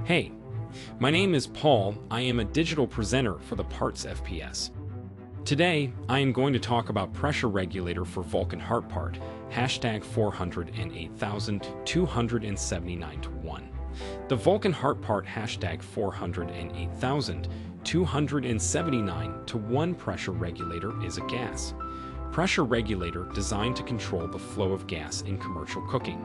Hey, my name is Paul. I am a digital presenter for the PartsFPS. Today, I am going to talk about pressure regulator for Vulcan Hart part, hashtag 408,279-1. The Vulcan Hart part hashtag 408,279-1 pressure regulator is a gas pressure regulator designed to control the flow of gas in commercial cooking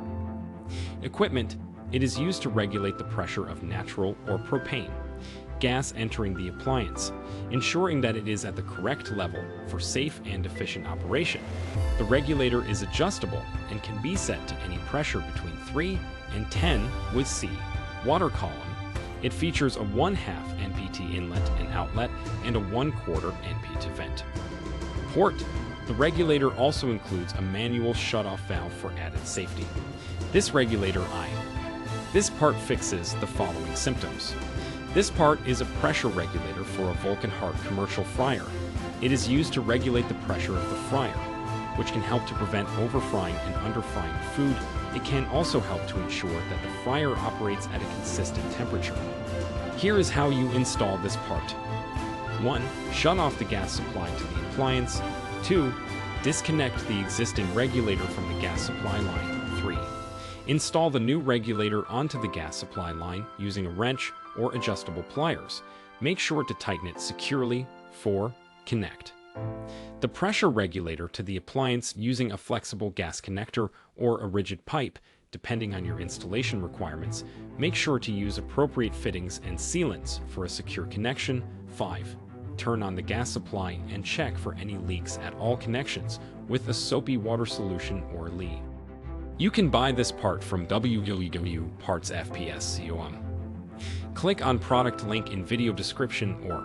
equipment. It is used to regulate the pressure of natural or propane gas entering the appliance, ensuring that it is at the correct level for safe and efficient operation. The regulator is adjustable and can be set to any pressure between 3 and 10 with C. Water column. It features a 1/2 NPT inlet and outlet and a 1/4 NPT vent. Port. The regulator also includes a manual shutoff valve for added safety. This part fixes the following symptoms. This part is a pressure regulator for a Vulcan Hart commercial fryer. It is used to regulate the pressure of the fryer, which can help to prevent overfrying and underfrying food. It can also help to ensure that the fryer operates at a consistent temperature. Here is how you install this part. 1. Shut off the gas supply to the appliance. 2. Disconnect the existing regulator from the gas supply line. 3. Install the new regulator onto the gas supply line using a wrench or adjustable pliers. Make sure to tighten it securely. 4. Connect the pressure regulator to the appliance using a flexible gas connector or a rigid pipe, depending on your installation requirements. Make sure to use appropriate fittings and sealants for a secure connection. 5. Turn on the gas supply and check for any leaks at all connections with a soapy water solution or Lee. You can buy this part from www.PartsFPS.com. Click on product link in video description or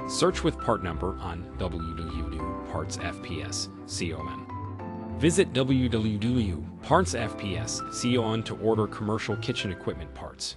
search with part number on www.PartsFPS.com. Visit www.PartsFPS.com to order commercial kitchen equipment parts.